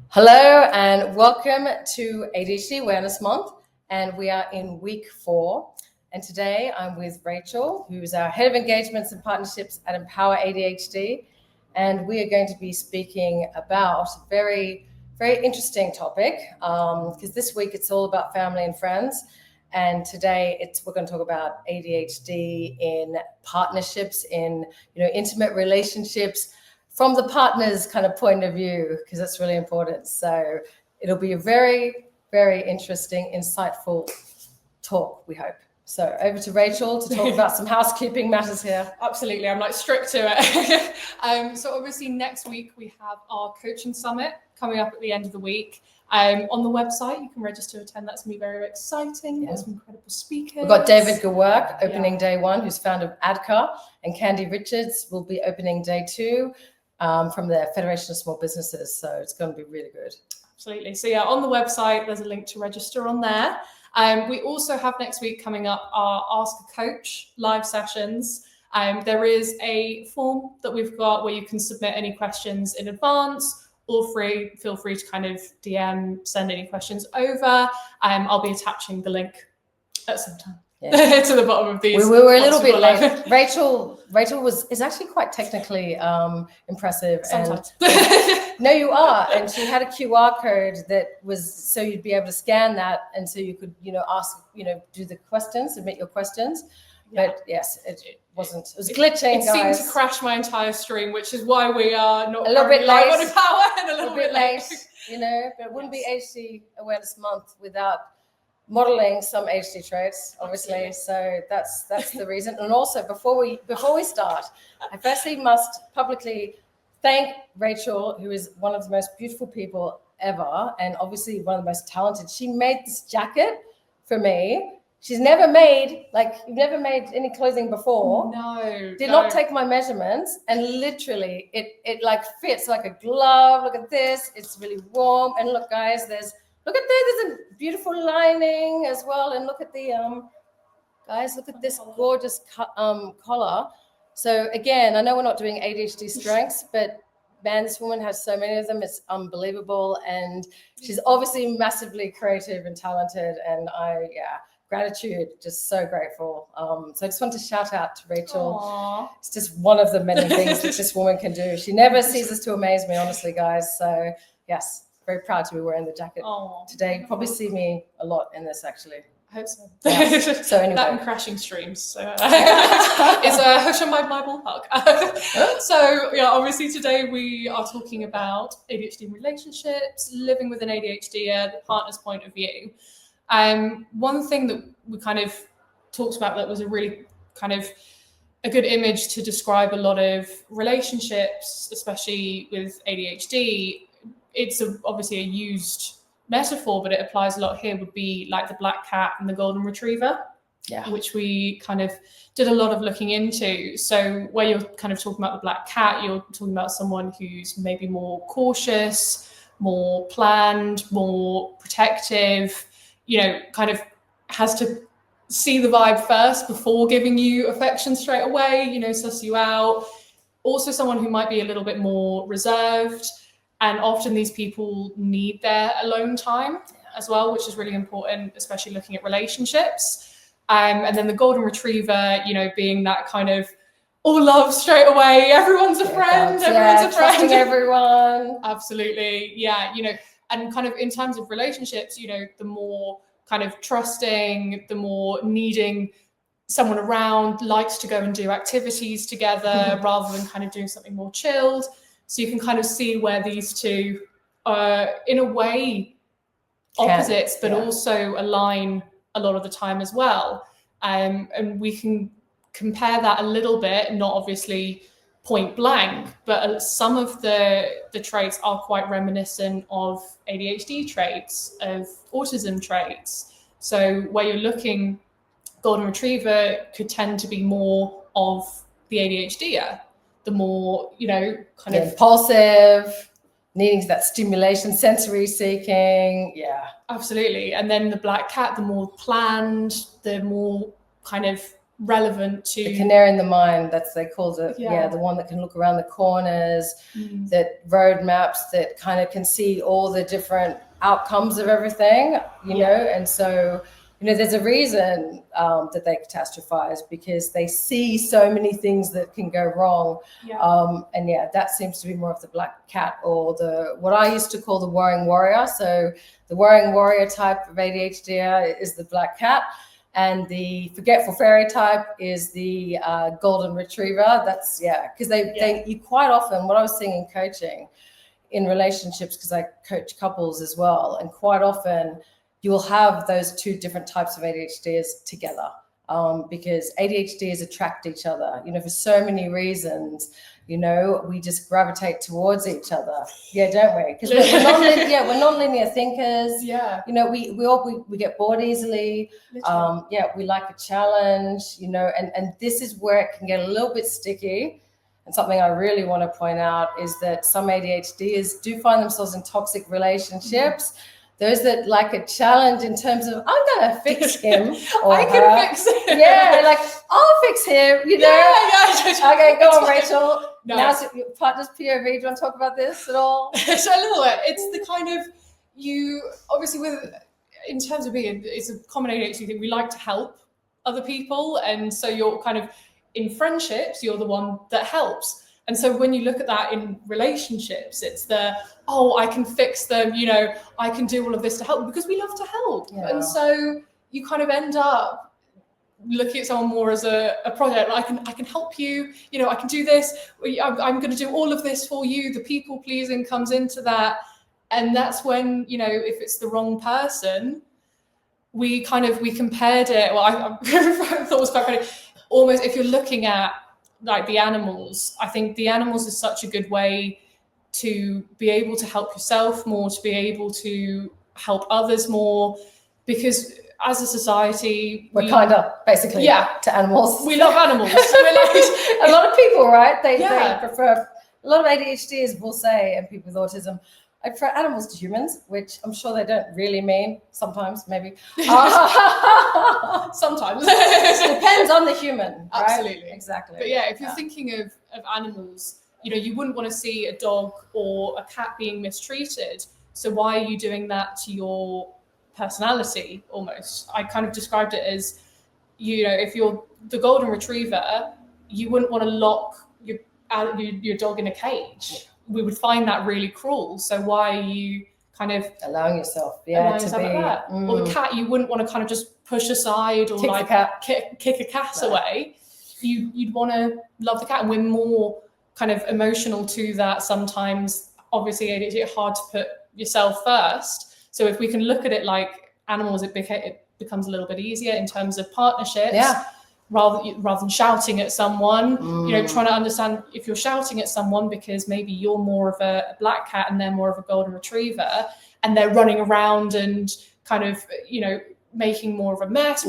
Hello and welcome to ADHD Awareness Month, and we are in week 4. And today I'm with Rachel, who is our Head of Engagements and Partnerships at Empower ADHD, and we are going to be speaking about a very, very interesting topic because this week it's all about family and friends, and today we're going to talk about ADHD in partnerships, in intimate relationships, from the partner's kind of point of view, because that's really important. So it'll be a very, very interesting, insightful talk, we hope. So over to Rachel to talk about some housekeeping matters here. Absolutely, I'm like strict to it. So obviously next week we have our coaching summit coming up at the end of the week. On the website, you can register to attend. That's going to be very, very exciting. There's some incredible speakers. We've got David Gawork opening day 1, who's founder of ADCA, and Candy Richards will be opening day 2. From the Federation of Small Businesses. So it's going to be really good. Absolutely. So on the website, there's a link to register on there. We also have next week coming up our Ask a Coach live sessions. There is a form that we've got where you can submit any questions in advance, or feel free to kind of DM, send any questions over. I'll be attaching the link at some time. Yeah. To the bottom of these. We were a little bit late. Rachel is actually quite technically impressive. Sometimes. No, you are. And she had a QR code that was so you'd be able to scan that, and so you could ask, do the questions, submit your questions. Yeah. But yes, it wasn't. It was glitching. It seemed to crash my entire stream, which is why we are not a little bit late. On Empower and a little bit late. But it wouldn't be ADHD Awareness Month without modeling some ADHD traits, obviously. So that's the reason. And also, before we start, I firstly must publicly thank Rachel, who is one of the most beautiful people ever, and obviously one of the most talented. She made this jacket for me. She's never made, you've never made any clothing before. No. Did not take my measurements, and literally it fits like a glove. Look at this. It's really warm. And look, guys, there's a beautiful lining as well. And look at the, guys, look at this gorgeous collar. So again, I know we're not doing ADHD strengths, but man, this woman has so many of them. It's unbelievable. And she's obviously massively creative and talented. And gratitude, just so grateful. So I just want to shout out to Rachel. Aww. It's just one of the many things that this woman can do. She never ceases to amaze me, honestly, guys. So yes. Very proud to be wearing the jacket today. You probably see me a lot in this, actually. I hope so. Yeah. So anyway. That and crashing streams. So it's a hush on my ballpark. So obviously today we are talking about ADHD in relationships, living with an ADHDer, the partner's point of view. One thing that we kind of talked about that was a really kind of a good image to describe a lot of relationships, especially with ADHD. It's obviously a used metaphor, but it applies a lot here, would be like the black cat and the golden retriever, which we kind of did a lot of looking into. So where you're kind of talking about the black cat, you're talking about someone who's maybe more cautious, more planned, more protective, kind of has to see the vibe first before giving you affection straight away, suss you out. Also someone who might be a little bit more reserved. And often these people need their alone time as well, which is really important, especially looking at relationships. And then the golden retriever, being that kind of all love straight away. Everyone's a friend. Everyone's a friend. Trusting everyone. Absolutely. Yeah. And kind of in terms of relationships, the more kind of trusting, the more needing someone around, likes to go and do activities together rather than kind of doing something more chilled. So you can kind of see where these two are, in a way, opposites, but also align a lot of the time as well. And we can compare that a little bit, not obviously point blank, but some of the traits are quite reminiscent of ADHD traits, of autism traits. So where you're looking, golden retriever could tend to be more of the ADHDer. The more, kind of impulsive, needing that stimulation, sensory seeking. Yeah, absolutely. And then the black cat, the more planned, the more kind of relevant to the canary in the mine, that's they called it. Yeah. The one that can look around the corners, that road maps, that kind of can see all the different outcomes of everything, you know. And so, you know, there's a reason that they catastrophize, because they see so many things that can go wrong. And that seems to be more of the black cat, or the what I used to call the worrying warrior. So the worrying warrior type of ADHD is the black cat, and the forgetful fairy type is the golden retriever. That's because you quite often, what I was seeing in coaching in relationships, because I coach couples as well, and quite often you will have those two different types of ADHDers together, because ADHDers attract each other, you know, for so many reasons. You know, we just gravitate towards each other, don't we? Because we're non-linear thinkers. You know, we get bored easily. We like a challenge. You know, and this is where it can get a little bit sticky. And something I really want to point out is that some ADHDers do find themselves in toxic relationships. Those that like a challenge in terms of, I'm going to fix him or I can fix him. Like, I'll fix him, you know. Okay, go on, Rachel. No. Now's your partner's POV. Do you want to talk about this at all? So a little bit. It's the kind of, you, obviously in terms of being, it's a common ADHD thing. We like to help other people. And so you're kind of, in friendships, you're the one that helps. And so when you look at that in relationships, it's I can fix them, you know, I can do all of this to help, because we love to help. And so you kind of end up looking at someone more as a project. I can help you, you know, I can do this. I'm going to do all of this for you. The people pleasing comes into that. And that's when, you know, if it's the wrong person, we compared it. Well, I thought it was quite funny. Almost, if you're looking at like the animals, I think the animals is such a good way to be able to help yourself more, to be able to help others more, because as a society, we're kind of basically to animals. We love animals. We're like, a lot of people, right? They prefer, a lot of ADHDers will say, and people with autism, I prefer animals to humans, which I'm sure they don't really mean. Sometimes, maybe. Sometimes. Depends on the human. Right? Absolutely. Exactly. But if you're thinking of animals, you know, you wouldn't want to see a dog or a cat being mistreated. So why are you doing that to your personality almost? I kind of described it as, you know, if you're the golden retriever, you wouldn't want to lock your dog in a cage. We would find that really cruel. So why are you kind of allowing yourself, to be like that? Or the cat, you wouldn't want to kind of just push aside or kick a cat away. You'd want to love the cat, and we're more kind of emotional to that sometimes. Obviously, it's hard to put yourself first. So if we can look at it like animals, it becomes a little bit easier in terms of partnerships. Rather than shouting at someone, you know, trying to understand if you're shouting at someone because maybe you're more of a black cat and they're more of a golden retriever, and they're running around and kind of, you know, making more of a mess.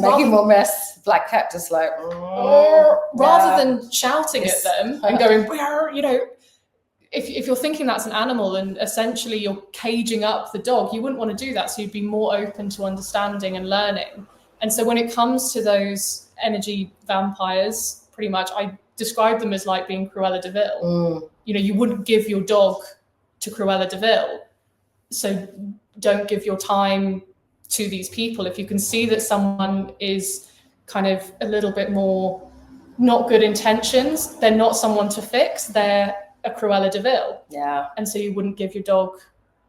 Black cat just like, rather than shouting at them and going, you know, if you're thinking that's an animal and essentially you're caging up the dog, you wouldn't want to do that. So you'd be more open to understanding and learning. And so when it comes to those energy vampires, pretty much, I describe them as like being Cruella de Vil. You know, you wouldn't give your dog to Cruella de Vil. So don't give your time to these people. If you can see that someone is kind of a little bit more not good intentions, they're not someone to fix, they're a Cruella de Vil. And so you wouldn't give your dog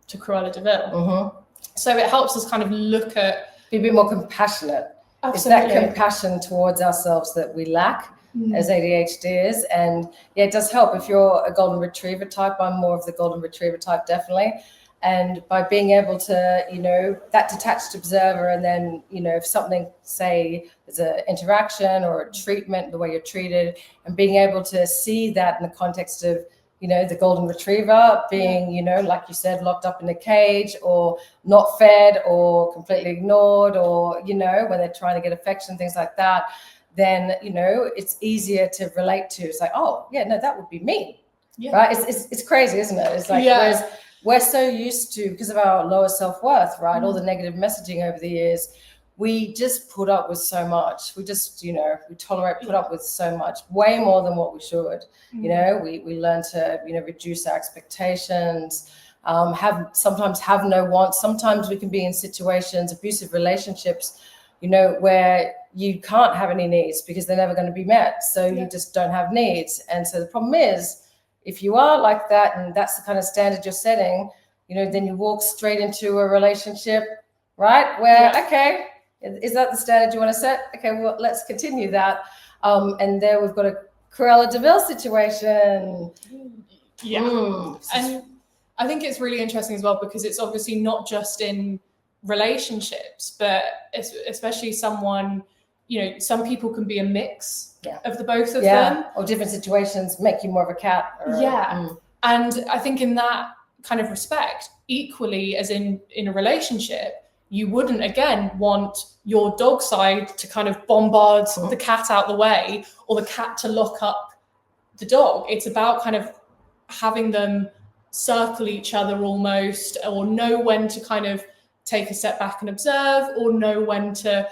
to Cruella de Vil. So it helps us kind of look at, be a bit more compassionate. Absolutely. It's that compassion towards ourselves that we lack as ADHDers. And it does help if you're a golden retriever type. I'm more of the golden retriever type, definitely. And by being able to, you know, that detached observer, and then, you know, if something, say, there's an interaction or a treatment, the way you're treated, and being able to see that in the context of, you know, the golden retriever being, you know, like you said, locked up in a cage or not fed or completely ignored, or, you know, when they're trying to get affection, things like that, then, you know, it's easier to relate to. It's like, oh, yeah, no, that would be me. Right? It's crazy, isn't it? It's like, whereas we're so used to, because of our lower self-worth, right, all the negative messaging over the years, we just put up with so much. We just, we put up with so much, way more than what we should. We learn to, reduce our expectations, sometimes have no wants. Sometimes we can be in situations, abusive relationships, where you can't have any needs because they're never going to be met. So you just don't have needs. And so the problem is, if you are like that, and that's the kind of standard you're setting, then you walk straight into a relationship, right? Where, okay, is that the standard you want to set? Okay, well, let's continue that. And there we've got a Cruella de Vil situation. Yeah. And I think it's really interesting as well, because it's obviously not just in relationships, but especially someone, some people can be a mix of the both of them. Or different situations make you more of a cat. And I think in that kind of respect, equally as in a relationship, you wouldn't, again, want your dog side to kind of bombard the cat out the way, or the cat to lock up the dog. It's about kind of having them circle each other almost, or know when to kind of take a step back and observe, or know when to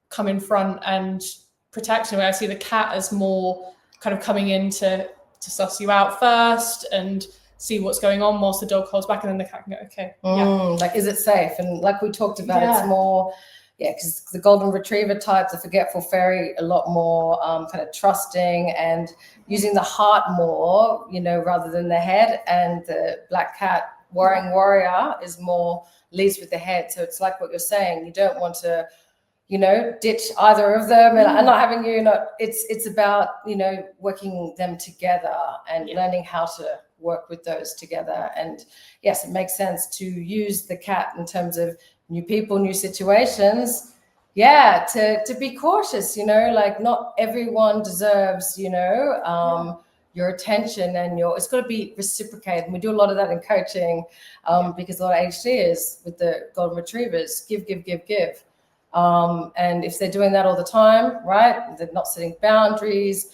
come in front and protect. I see the cat as more kind of coming in to suss you out first and see what's going on, whilst the dog holds back, and then the cat can go, okay. Like, is it safe? And like we talked about, it's more, because the golden retriever type, the forgetful fairy, a lot more kind of trusting and using the heart more, rather than the head. And the black cat, worrying warrior, is more leads with the head. So it's like what you're saying. You don't want to, ditch either of them, and not having it's about, working them together and learning how to work with those together. And yes, it makes sense to use the cat in terms of new people, new situations. To be cautious, like not everyone deserves, your attention, and it's got to be reciprocated. And we do a lot of that in coaching, because a lot of ADHDers with the golden retrievers give. And if they're doing that all the time, right, they're not setting boundaries,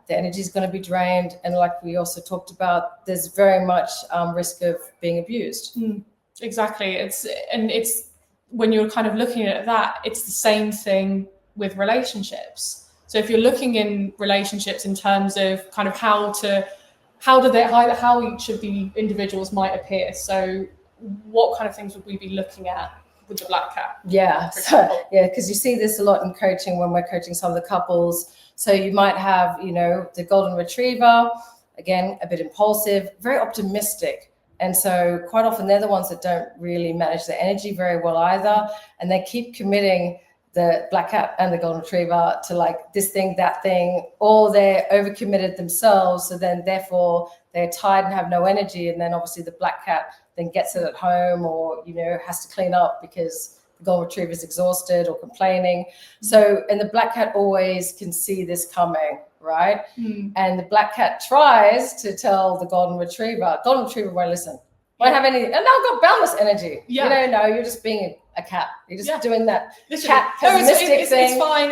the energy is going to be drained. And like we also talked about, there's very much risk of being abused. Exactly. It's when you're kind of looking at that, it's the same thing with relationships. So if you're looking in relationships in terms of kind of how each of the individuals might appear. So what kind of things would we be looking at with the black cat? Because you see this a lot in coaching when we're coaching some of the couples. So you might have, the golden retriever, again, a bit impulsive, very optimistic. And so quite often they're the ones that don't really manage their energy very well either. And they keep committing the black cat and the golden retriever to like this thing, that thing, or they're overcommitted themselves. So then therefore they're tired and have no energy. And then obviously the black cat then gets it at home, or, has to clean up because the golden retriever is exhausted or complaining. So, and the black cat always can see this coming, right? And the black cat tries to tell the golden retriever won't listen. Won't have any, and I've got boundless energy. No, you're just being a cat. You're just doing that cat pessimistic thing. It's fine.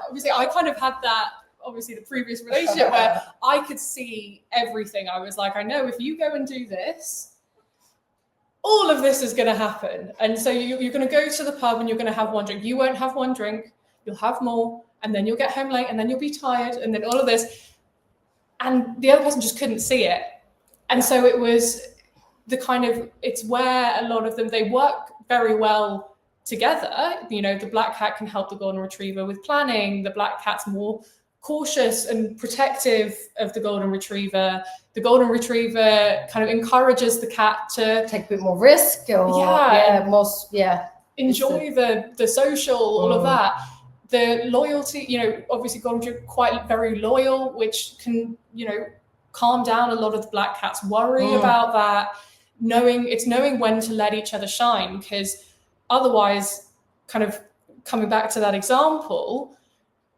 Obviously, I kind of had that. Obviously, the previous relationship where I could see everything. I was like, I know if you go and do this, all of this is going to happen. And so you're going to go to the pub and you're going to have one drink. You won't have one drink. You'll have more, and then you'll get home late, and then you'll be tired, and then all of this. And the other person just couldn't see it. And so it was it's where a lot of them, they work very well together. The black cat can help the golden retriever with planning. The black cat's more cautious and protective of the golden retriever. The golden retriever kind of encourages the cat to take a bit more risk, or enjoy the social, all of that. The loyalty, obviously golden retriever quite very loyal, which can, calm down a lot of the black cat's worry about that. Knowing when to let each other shine, because otherwise, kind of coming back to that example,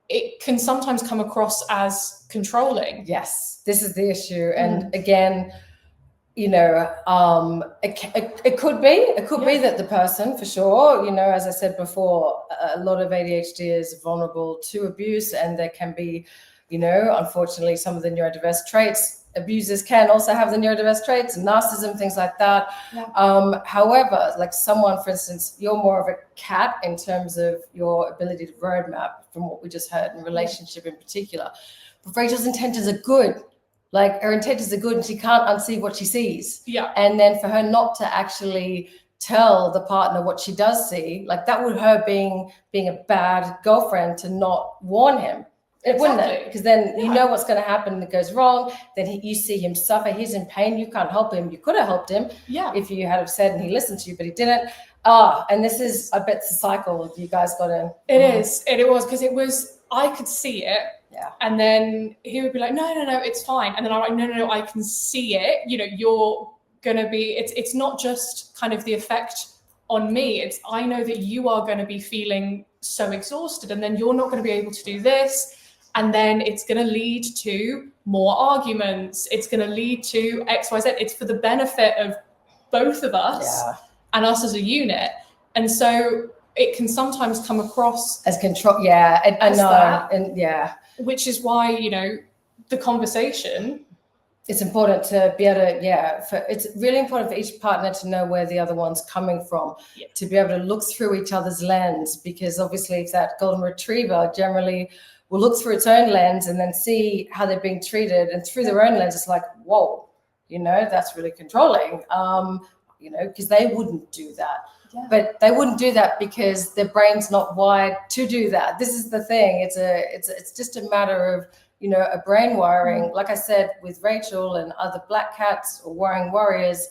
it can sometimes come across as controlling. Yes, this is the issue. And again, it could be that the person, for sure, as I said before, a lot of ADHD is vulnerable to abuse, and there can be, unfortunately, some of the neurodiverse traits abusers can also have the neurodiverse traits and narcissism, things like that. Yeah. However, like someone, for instance, you're more of a cat in terms of your ability to roadmap from what we just heard in relationship in particular. But Rachel's intentions are good. Like her intentions are good and she can't unsee what she sees. Yeah. And then for her not to actually tell the partner what she does see, like that would her being a bad girlfriend to not warn him. It wouldn't it? Because then you know what's going to happen. It goes wrong. Then you see him suffer. He's in pain. You can't help him. You could have helped him if you had have said and he listened to you, but he didn't. And this is, I bet, it's a cycle you guys got in. It is. It was because it was. I could see it. Yeah. And then he would be like, no, it's fine. And then I'm like, no, I can see it. You know, you're gonna be. It's not just kind of the effect on me. It's I know that you are going to be feeling so exhausted, and then you're not going to be able to do this. And then it's going to lead to more arguments. It's going to lead to X, Y, Z. It's for the benefit of both of us and us as a unit. And so it can sometimes come across as control. Yeah, I know. That, and which is why, you know, the conversation. It's important to be able to, it's really important for each partner to know where the other one's coming from, to be able to look through each other's lens, because obviously if that golden retriever generally will look through its own lens and then see how they're being treated, and through their own lens, it's like, whoa, you know, that's really controlling, you know, because they wouldn't do that. Yeah. But they wouldn't do that because their brain's not wired to do that. This is the thing. It's just a matter of, you know, a brain wiring. Like I said, with Rachel and other black cats or worrying warriors,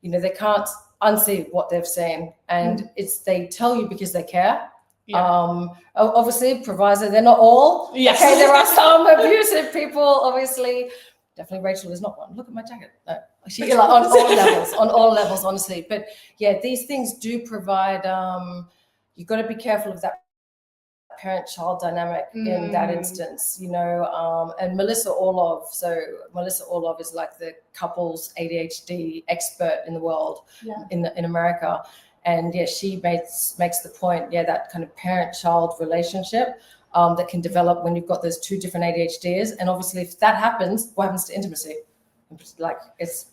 you know, they can't unsee what they've seen. And they tell you because they care. Yeah. Obviously, proviso, they're not all. Yes. Okay, there are some abusive people, obviously. Definitely Rachel is not one. Look at my jacket. No, she like, on all levels, honestly. But yeah, these things do provide, you've got to be careful of that parent-child dynamic in that instance, you know, and Melissa Orlov. So Melissa Orlov is like the couples ADHD expert in the world, in America. And yeah, she makes the point, that kind of parent-child relationship that can develop when you've got those two different ADHDers. And obviously if that happens, what happens to intimacy? Like it's...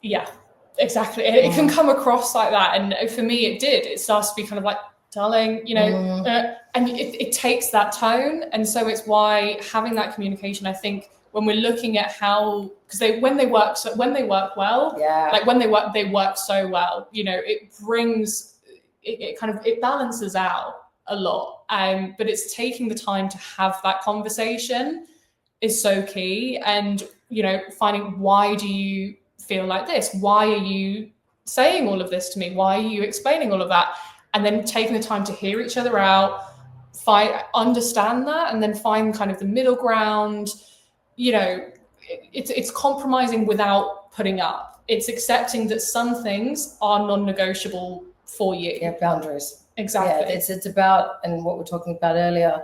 Yeah, exactly. It can come across like that. And for me, it did. It starts to be kind of like, darling, you know, and it takes that tone. And so it's why having that communication, I think, when we're looking at how, because when they work well, like when they work so well, you know, it brings, it balances out a lot. But it's taking the time to have that conversation is so key. And, you know, finding, why do you feel like this? Why are you saying all of this to me? Why are you explaining all of that? And then taking the time to hear each other out, understand that, and then find kind of the middle ground. You know, it's compromising without putting up. It's accepting that some things are non-negotiable for you. Yeah, boundaries. Exactly. Yeah, it's about, and what we're talking about earlier.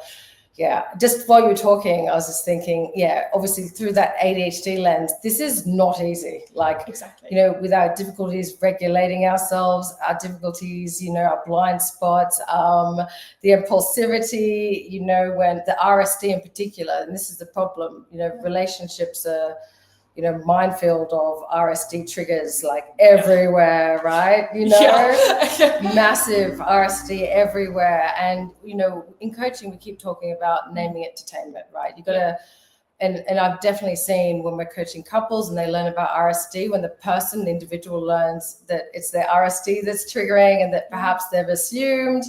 Yeah, just while you were talking, I was just thinking, obviously through that ADHD lens, this is not easy. Like, you know, with our difficulties regulating ourselves, our difficulties, you know, our blind spots, the impulsivity, you know, when the RSD in particular, and this is the problem, you know, relationships are, you know, minefield of RSD triggers like everywhere, right? You know, massive RSD everywhere. And, you know, in coaching, we keep talking about naming entertainment, right? You got to, and I've definitely seen when we're coaching couples and they learn about RSD, when the individual learns that it's their RSD that's triggering, and that perhaps they've assumed,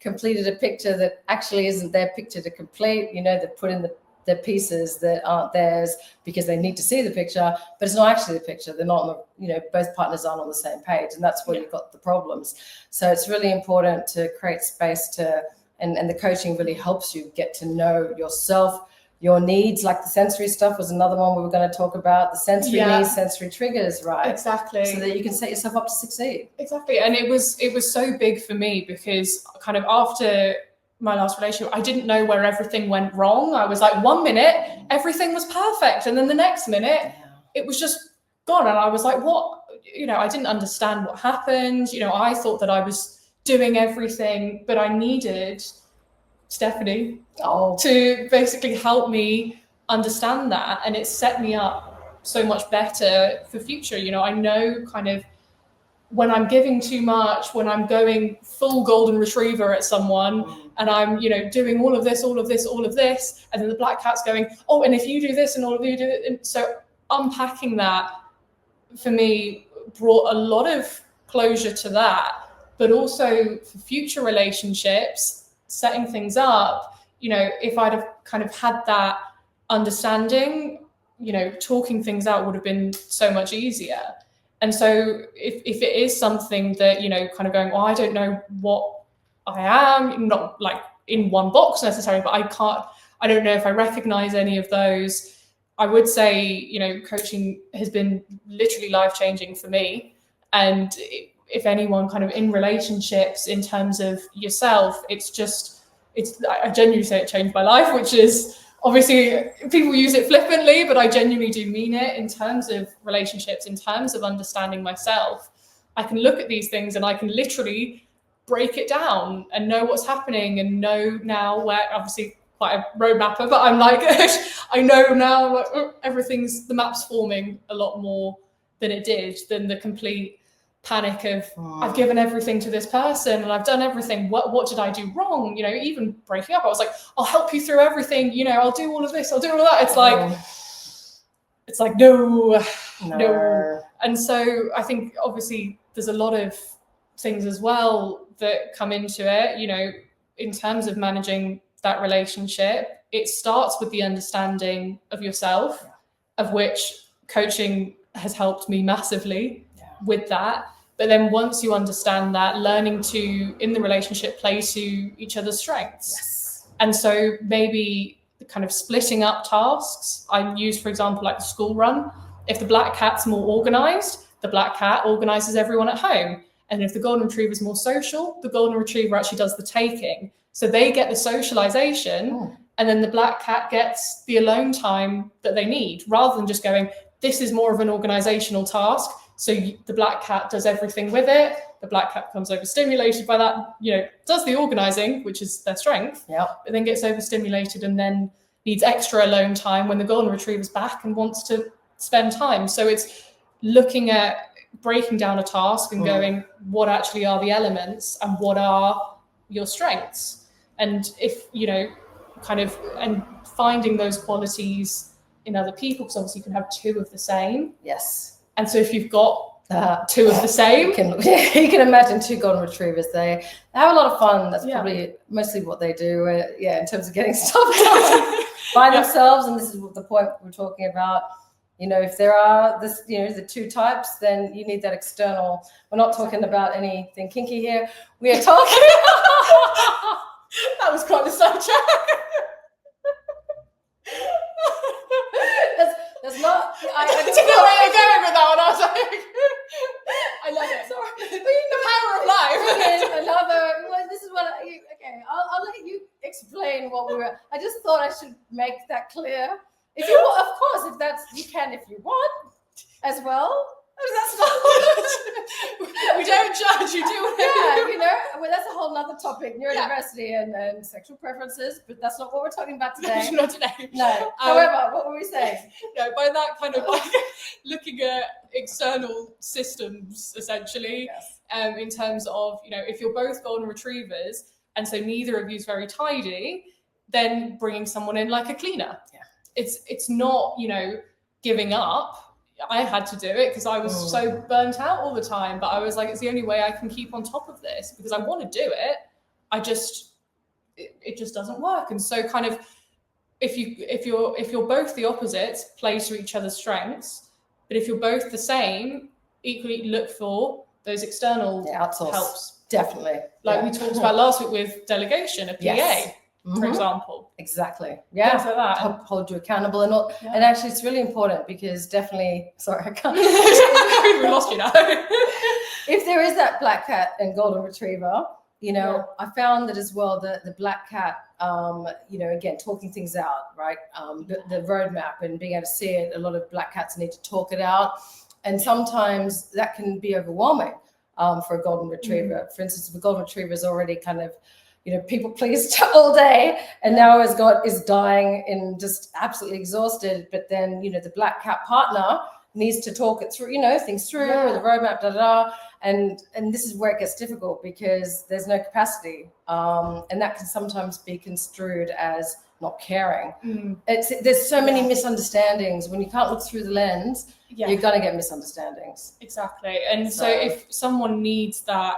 completed a picture that actually isn't their picture to complete, you know, they've put in the pieces that aren't theirs because they need to see the picture, but it's not actually the picture. They're not on the, you know, both partners aren't on the same page, and that's where you've got the problems. So it's really important to create space to, and the coaching really helps you get to know yourself, your needs. Like the sensory stuff was another one we were going to talk about, the sensory needs, sensory triggers, right? Exactly. So that you can set yourself up to succeed. Exactly. And it was so big for me because kind of after my last relationship, I didn't know where everything went wrong. I was like, 1 minute, everything was perfect. And then the next minute, it was just gone. And I was like, what? You know, I didn't understand what happened. You know, I thought that I was doing everything, but I needed Stephanie to basically help me understand that. And it set me up so much better for future. You know, I know kind of when I'm giving too much, when I'm going full golden retriever at someone and I'm, you know, doing all of this, and then the black cat's going, oh, and if you do this and all of you do it. And so unpacking that for me brought a lot of closure to that, but also for future relationships, setting things up, you know, if I'd have kind of had that understanding, you know, talking things out would have been so much easier. And so if it is something that, you know, kind of going, well, I don't know what I am, not like in one box necessarily, but I don't know if I recognize any of those. I would say, you know, coaching has been literally life-changing for me. And if anyone kind of in relationships in terms of yourself, I genuinely say it changed my life, which is obviously people use it flippantly, but I genuinely do mean it in terms of relationships, in terms of understanding myself. I can look at these things and I can literally break it down and know what's happening and know now where, obviously quite a road mapper, but I'm like, I know now the map's forming a lot more than it did, than the complete panic of I've given everything to this person and I've done everything. What did I do wrong? You know, even breaking up, I was like, I'll help you through everything. You know, I'll do all of this. I'll do all of that. It's like, no. And so I think obviously there's a lot of things as well that come into it, you know, in terms of managing that relationship. It starts with the understanding of yourself, of which coaching has helped me massively with that. But then once you understand that, learning to, in the relationship, play to each other's strengths. Yes. And so maybe kind of splitting up tasks. I use, for example, like the school run. If the black cat's more organized, the black cat organizes everyone at home. And if the golden retriever is more social, the golden retriever actually does the taking. So they get the socialization, and then the black cat gets the alone time that they need, rather than just going, this is more of an organizational task. So the black cat does everything with it. The black cat becomes overstimulated by that, you know, does the organizing, which is their strength, but then gets overstimulated and then needs extra alone time when the golden retriever's back and wants to spend time. So it's looking at breaking down a task and going, what actually are the elements and what are your strengths? And if, you know, kind of, and finding those qualities in other people, because obviously you can have two of the same. Yes. And so if you've got two of the same, you can imagine two golden retrievers. They have a lot of fun. That's probably mostly what they do. In terms of getting stuff done by themselves. And this is the point we're talking about. You know, if there are the two types, then you need that external. We're not talking about anything kinky here. We are talking. That was quite a sidetrack. That's not. I didn't know where you're going with that one. I was like, I love it. Sorry. The power of life. This is what okay. I'll let you explain what we were. I just thought I should make that clear. If you want, of course, if that's, you can if you want as well. That's not. We don't judge. You do whatever. You know. Well, that's a whole nother topic, neurodiversity and sexual preferences. But that's not what we're talking about today. Not today. No. However, what were we saying? No, by that kind of like looking at external systems, essentially, in terms of, you know, if you're both golden retrievers and so neither of you is very tidy, then bringing someone in like a cleaner. Yeah. It's not, you know, giving up. I had to do it because I was so burnt out all the time, but I was like, it's the only way I can keep on top of this because I want to do it. It just doesn't work. And so kind of if you're both the opposites, play to each other's strengths, but if you're both the same, equally look for those external helps. Definitely. Like we talked about last week with delegation, a PA. For example. Exactly. Yeah. Things like that. Hold you accountable and all. Yeah. And actually it's really important because definitely, sorry, I can't. We lost you now. If there is that black cat and golden retriever, you know, I found that as well, the black cat, you know, again, talking things out, right? The roadmap and being able to see it, a lot of black cats need to talk it out. And sometimes that can be overwhelming for a golden retriever. For instance, if a golden retriever is already kind of people pleased all day, and now is dying and just absolutely exhausted. But then, the black cat partner needs to talk it through, things through with the roadmap, and this is where it gets difficult because there's no capacity, and that can sometimes be construed as not caring. There's so many misunderstandings when you can't look through the lens. You're gonna get misunderstandings. Exactly. And so if someone needs that,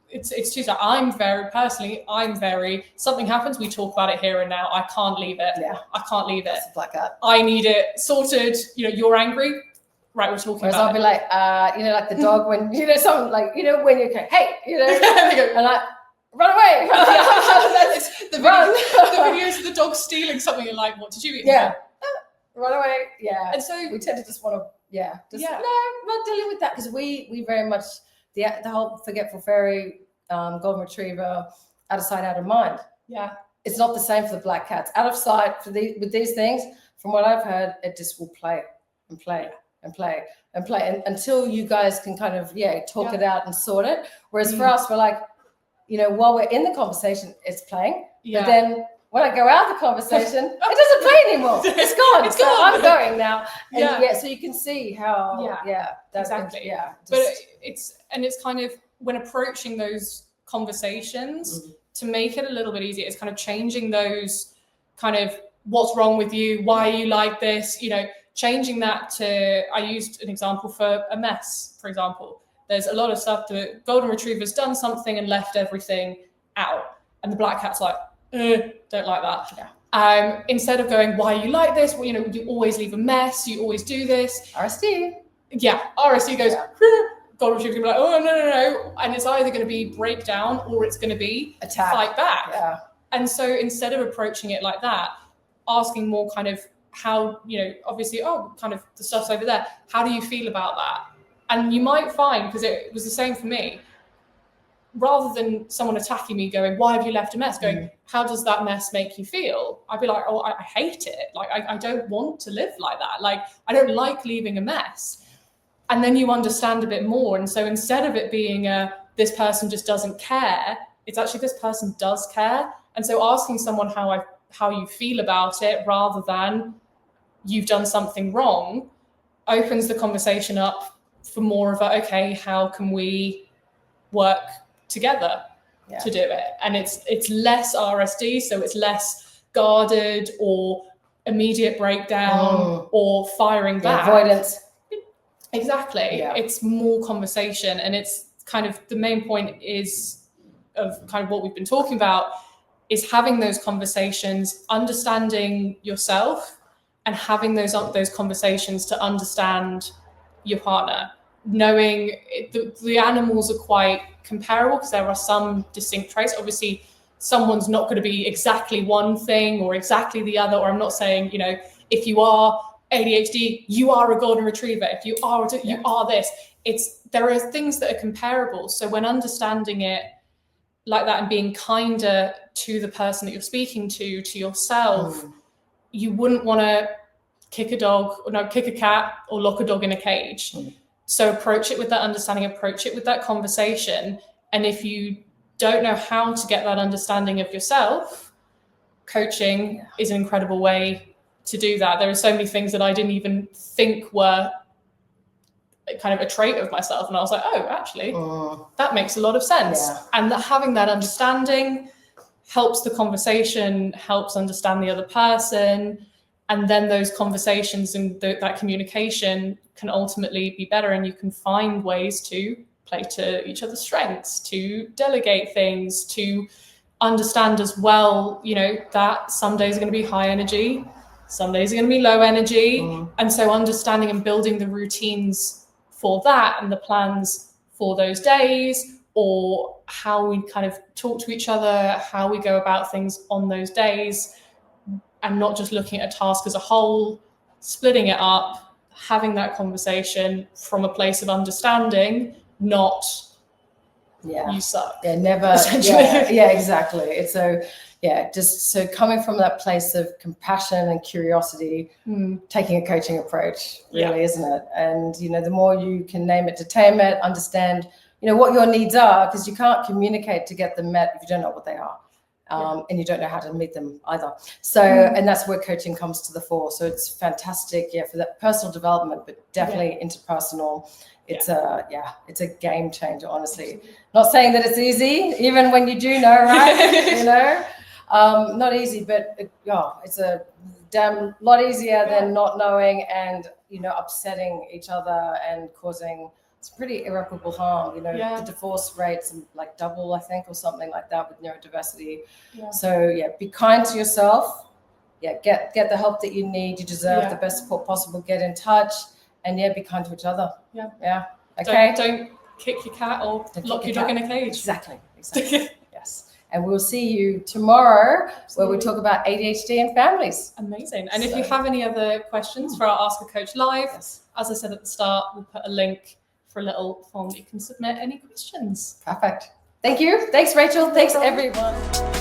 it's true that I'm very something happens, we talk about it here and now. I can't leave it. I can't leave it. It's like that. I need it sorted. You're angry, right? We're talking. Whereas about I'll be like, like the dog when someone like when you go, hey, and like run away. It's the videos of the dog stealing something and like, what did you eat? Run away. And so we tend to just want to no, not dealing with that, because we very much the whole forgetful fairy, golden retriever, out of sight, out of mind. It's not the same for the black cats. Out of sight with these things, from what I've heard, it just will play and play and play and play and until you guys can kind of talk it out and sort it. Whereas for us, we're like, while we're in the conversation, it's playing. But then when I go out the conversation, it doesn't play anymore. It's gone. It's gone. I'm going now. And so you can see how that's exactly. But it's kind of when approaching those conversations, to make it a little bit easier, it's kind of changing those kind of what's wrong with you, why are you like this, changing that to, I used an example for a mess, for example. There's a lot of stuff, the golden retriever's done something and left everything out, and the black cat's like, don't like that. Instead of going, why are you like this? Well, you always leave a mess, you always do this. RSD. RSD goes, golden retriever's gonna be like, oh, no. And it's either going to be breakdown or it's going to be attack, fight back. And so instead of approaching it like that, asking more kind of how, obviously, kind of the stuff's over there. How do you feel about that? And you might find, because it was the same for me, rather than someone attacking me going, why have you left a mess? Going, how does that mess make you feel? I'd be like, oh, I hate it. Like, I don't want to live like that. Like, I don't like leaving a mess. And then you understand a bit more. And so instead of it being this person just doesn't care, it's actually this person does care. And so asking someone how you feel about it, rather than you've done something wrong, opens the conversation up for more of a, okay, how can we work together to do it? And it's less RSD, so it's less guarded or immediate breakdown or firing back. Avoidance. Exactly. It's more conversation, and it's kind of the main point is of kind of what we've been talking about, is having those conversations, understanding yourself, and having those conversations to understand your partner. Knowing the animals are quite comparable because there are some distinct traits. Obviously, someone's not going to be exactly one thing or exactly the other. Or I'm not saying, if you are ADHD, you are a golden retriever. If you are, you are this. There are things that are comparable. So when understanding it like that and being kinder to the person that you're speaking to yourself, you wouldn't want to kick a cat or lock a dog in a cage. So approach it with that understanding, approach it with that conversation. And if you don't know how to get that understanding of yourself, coaching is an incredible way to do that. There are so many things that I didn't even think were kind of a trait of myself. And I was like, oh, actually, that makes a lot of sense. And having that understanding helps the conversation, helps understand the other person. And then those conversations and that communication can ultimately be better, and you can find ways to play to each other's strengths, to delegate things, to understand as well, that some days are going to be high energy, some days are going to be low energy. And so understanding and building the routines for that and the plans for those days, or how we kind of talk to each other, how we go about things on those days, and not just looking at a task as a whole, splitting it up, having that conversation from a place of understanding, not you suck. Never. Exactly. It's just so coming from that place of compassion and curiosity, taking a coaching approach, really, isn't it? And the more you can name it to tame it, understand what your needs are, because you can't communicate to get them met if you don't know what they are. And you don't know how to meet them either. So, and that's where coaching comes to the fore. So it's fantastic, for that personal development, but definitely interpersonal. It's it's a game changer, honestly. Not saying that it's easy, even when you do know, right? Not easy, but it's a damn lot easier than not knowing and, upsetting each other and causing pretty irreparable harm. The divorce rates like double, I think, or something like that with neurodiversity. So be kind to yourself. Get the help that you need. You deserve the best support possible. Get in touch, and be kind to each other. Okay. Don't kick your cat or lock your dog in a cage. Exactly. Yes. And we'll see you tomorrow where we talk about ADHD and families. Amazing. And if you have any other questions for our Ask a Coach Live, as I said at the start, we'll put a link for a little form that you can submit any questions. Perfect. Thank you. Thanks, Rachel. Thanks, everyone.